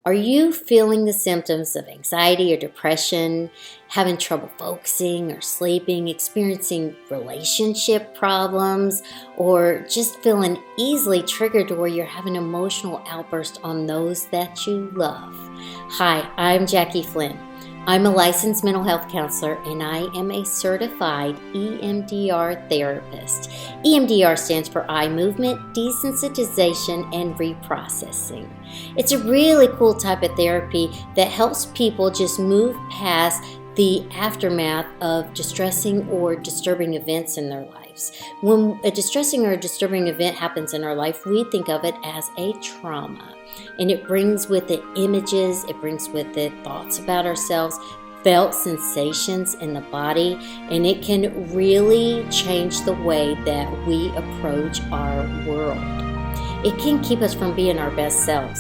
Are you feeling the symptoms of anxiety or depression, having trouble focusing or sleeping, experiencing relationship problems, or just feeling easily triggered to where you're having an emotional outburst on those that you love? Hi, I'm Jackie Flynn. I'm a licensed mental health counselor and I am a certified EMDR therapist. EMDR stands for eye movement, desensitization, and reprocessing. It's a really cool type of therapy that helps people just move past the aftermath of distressing or disturbing events in their lives. When a distressing or disturbing event happens in our life, we think of it as a trauma. And it brings with it images, it brings with it thoughts about ourselves, felt sensations in the body, and it can really change the way that we approach our world. It can keep us from being our best selves.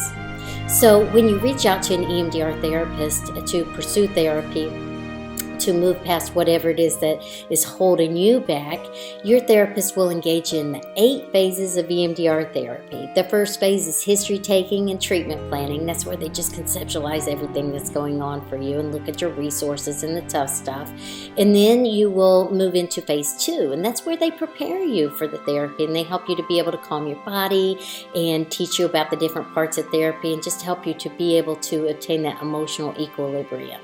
So when you reach out to an EMDR therapist to pursue therapy, to move past whatever it is that is holding you back, your therapist will engage in 8 phases of EMDR therapy. The first phase is history taking and treatment planning. That's where they just conceptualize everything that's going on for you and look at your resources and the tough stuff. And then you will move into phase 2, and that's where they prepare you for the therapy and they help you to be able to calm your body and teach you about the different parts of therapy and just help you to be able to obtain that emotional equilibrium.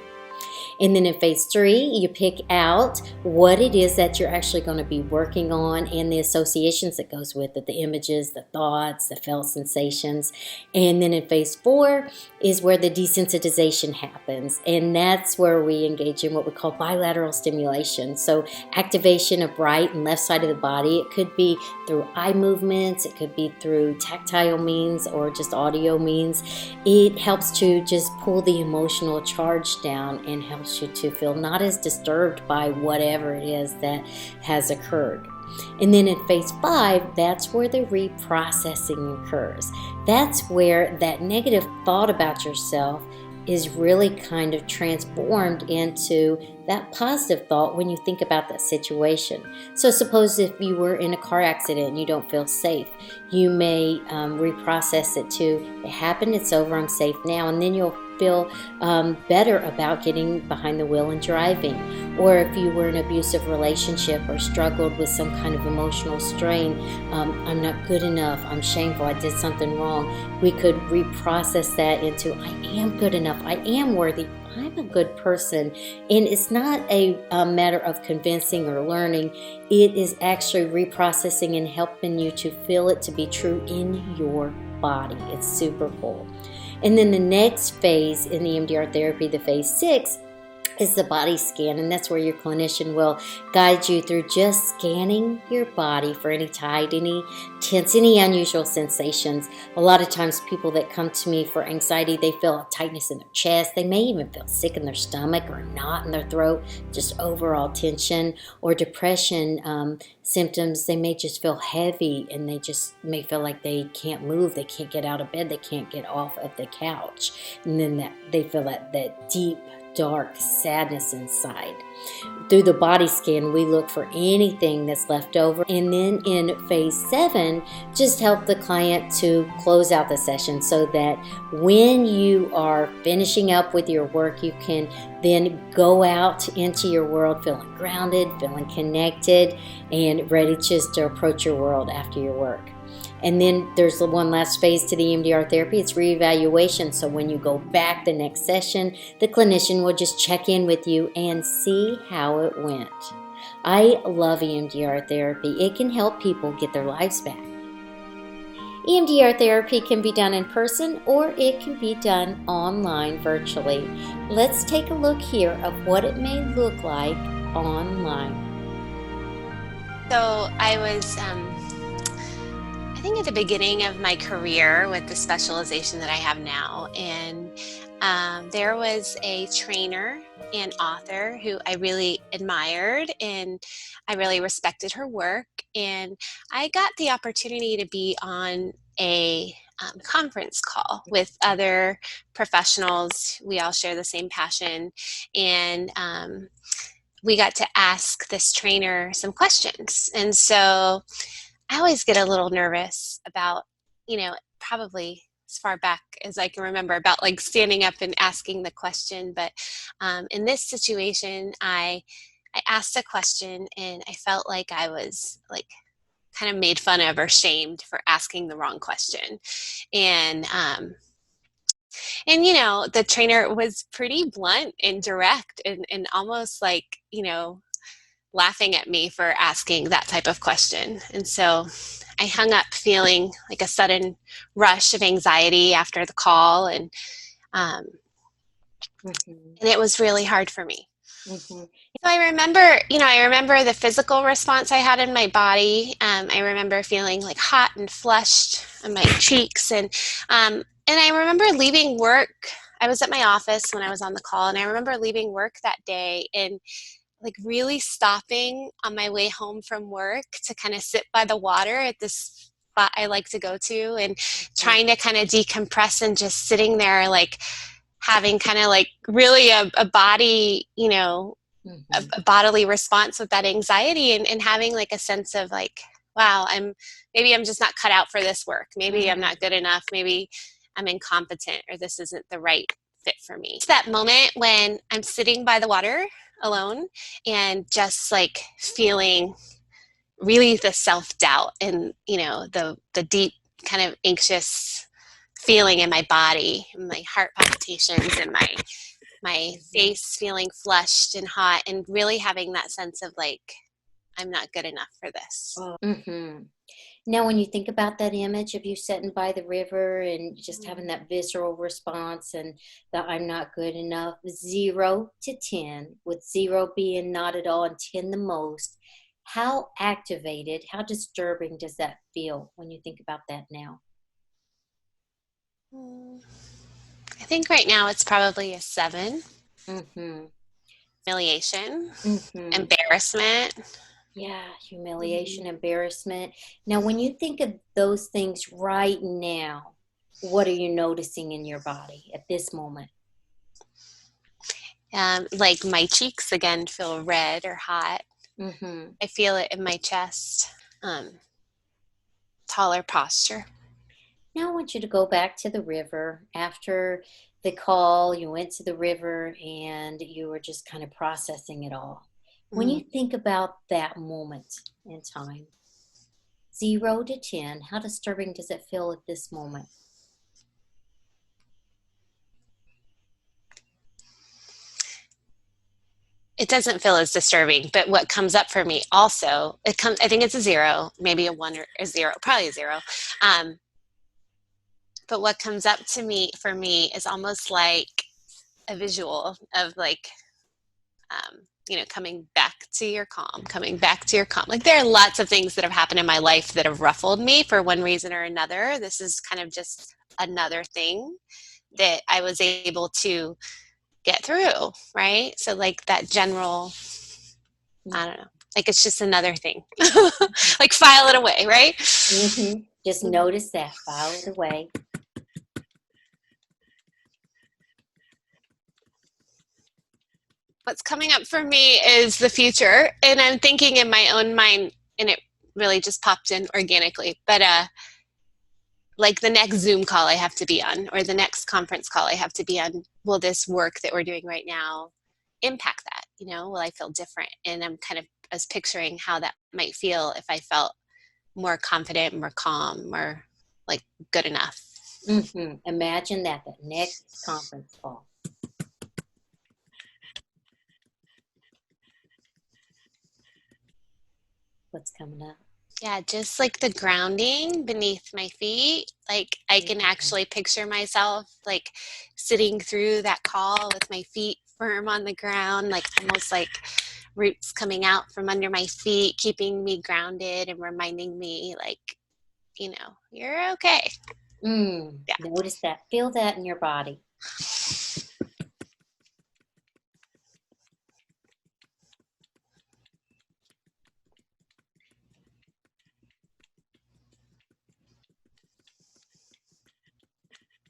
And then in phase 3, you pick out what it is that you're actually going to be working on and the associations that goes with it, the images, the thoughts, the felt sensations. And then in phase 4 is where the desensitization happens. And that's where we engage in what we call bilateral stimulation. So activation of right and left side of the body. It could be through eye movements. It could be through tactile means or just audio means. It helps to just pull the emotional charge down and helps you to feel not as disturbed by whatever it is that has occurred. And then in phase 5, that's where the reprocessing occurs. That's where that negative thought about yourself is really kind of transformed into that positive thought when you think about that situation. So suppose if you were in a car accident and you don't feel safe, you may reprocess it to, it happened, it's over, I'm safe now, and then you'll feel better about getting behind the wheel and driving. Or if you were in an abusive relationship or struggled with some kind of emotional strain, I'm not good enough, I'm shameful, I did something wrong, we could reprocess that into, I am good enough, I am worthy, I'm a good person. And it's not a matter of convincing or learning. It is actually reprocessing and helping you to feel it to be true in your body. It's super cool. And then the next phase in the EMDR therapy, the phase 6, is the body scan, and that's where your clinician will guide you through just scanning your body for any tight, any tense, any unusual sensations. A lot of times people that come to me for anxiety, they feel a tightness in their chest. They may even feel sick in their stomach or a knot in their throat, just overall tension. Or depression symptoms, they may just feel heavy and they just may feel like they can't move, they can't get out of bed, they can't get off of the couch. And then that they feel that deep, dark sadness inside. Through the body scan, we look for anything that's left over. And then in phase 7, just help the client to close out the session so that when you are finishing up with your work, you can then go out into your world feeling grounded, feeling connected, and ready just to approach your world after your work. And then there's the one last phase to the EMDR therapy. It's reevaluation. So when you go back the next session, the clinician will just check in with you and see how it went. I love EMDR therapy. It can help people get their lives back. EMDR therapy can be done in person or it can be done online virtually. Let's take a look here of what it may look like online. So I was I think at the beginning of my career with the specialization that I have now, and there was a trainer and author who I really admired and I really respected her work, and I got the opportunity to be on a conference call with other professionals. We all share the same passion, and we got to ask this trainer some questions. And so I always get a little nervous about, probably as far back as I can remember about like standing up and asking the question. But in this situation, I asked a question and I felt like I was like kind of made fun of or shamed for asking the wrong question. And you know, the trainer was pretty blunt and direct and almost like, you know, laughing at me for asking that type of question. And so I hung up feeling like a sudden rush of anxiety after the call, um, Mm-hmm. and it was really hard for me. Mm-hmm. So I remember, you know, I remember the physical response I had in my body. I remember feeling like hot and flushed on my cheeks, and I remember leaving work. I was at my office when I was on the call, and I remember leaving work that day and like really stopping on my way home from work to kind of sit by the water at this spot I like to go to, and trying to kind of decompress and just sitting there like having kind of like really a body, you know, Mm-hmm. a bodily response with that anxiety, and having like a sense of like, wow, maybe I'm just not cut out for this work. Maybe I'm not good enough. Maybe I'm incompetent, or this isn't the right fit for me. It's that moment when I'm sitting by the water alone and just like feeling really the self-doubt and, you know, the deep kind of anxious feeling in my body, my heart palpitations, and my face feeling flushed and hot, and really having that sense of like, I'm not good enough for this. Mm-hmm. Now, when you think about that image of you sitting by the river and just having that visceral response and the I'm not good enough, 0 to 10, with 0 being not at all and 10 the most, how activated, how disturbing does that feel when you think about that now? I think right now it's probably a 7. Mm-hmm. Humiliation, Mm-hmm. embarrassment. Yeah, humiliation, embarrassment. Now, when you think of those things right now, what are you noticing in your body at this moment? Like my cheeks again feel red or hot. Mm-hmm. I feel it in my chest. Um, Taller posture. Now I want you to go back to the river. After the call, you went to the river and you were just kind of processing it all. When Mm. you think about that moment in time, 0 to 10, how disturbing does it feel at this moment? It doesn't feel as disturbing, but what comes up for me also, it comes. I think it's a 0, maybe a 1 or a 0, probably a 0. Um, but what comes up to me for me is almost like a visual of like, you know, coming back to your calm, coming back to your calm. Like there are lots of things that have happened in my life that have ruffled me for one reason or another. This is kind of just another thing that I was able to get through, right? So like that general, I don't know, like it's just another thing. Like file it away, right? Mm-hmm. Just notice that, file it away. What's coming up for me is the future, and I'm thinking in my own mind, and it really just popped in organically, but like the next Zoom call I have to be on, or the next conference call I have to be on, will this work that we're doing right now impact that? You know, will I feel different? And I'm kind of as picturing how that might feel if I felt more confident, more calm, more like good enough. Mm-hmm. Imagine that, the next conference call. What's coming up? Yeah, just like the grounding beneath my feet. Like I can Mm-hmm. actually picture myself like sitting through that call with my feet firm on the ground, like almost like roots coming out from under my feet, keeping me grounded and reminding me, like, you know, you're okay. Yeah. Notice that, feel that in your body.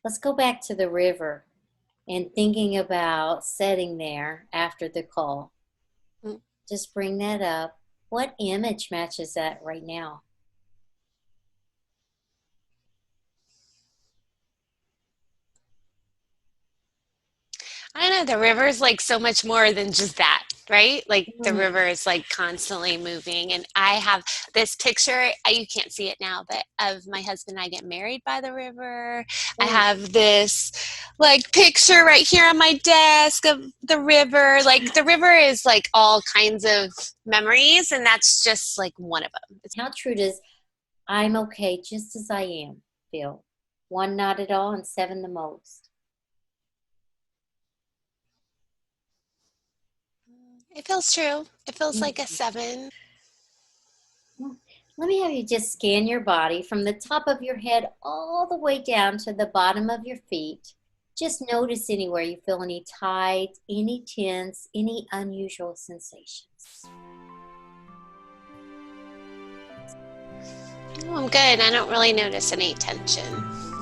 Let's go back to the river and thinking about sitting there after the call. Mm. Just bring that up. What image matches that right now? I don't know, the river is like so much more than just that, right? Like the Mm. river is like constantly moving. And I have this picture, you can't see it now, but of my husband and I get married by the river. I Oh, have this like picture right here on my desk of the river. Like the river is like all kinds of memories, and that's just like one of them. how true does I'm okay just as I am feel? One not at all and seven the most. It feels true. It feels like a Mm. 7. Well, let me have you just scan your body from the top of your head all the way down to the bottom of your feet. Just notice anywhere you feel any tight, any tense, any unusual sensations. Oh, I'm good. I don't really notice any tension.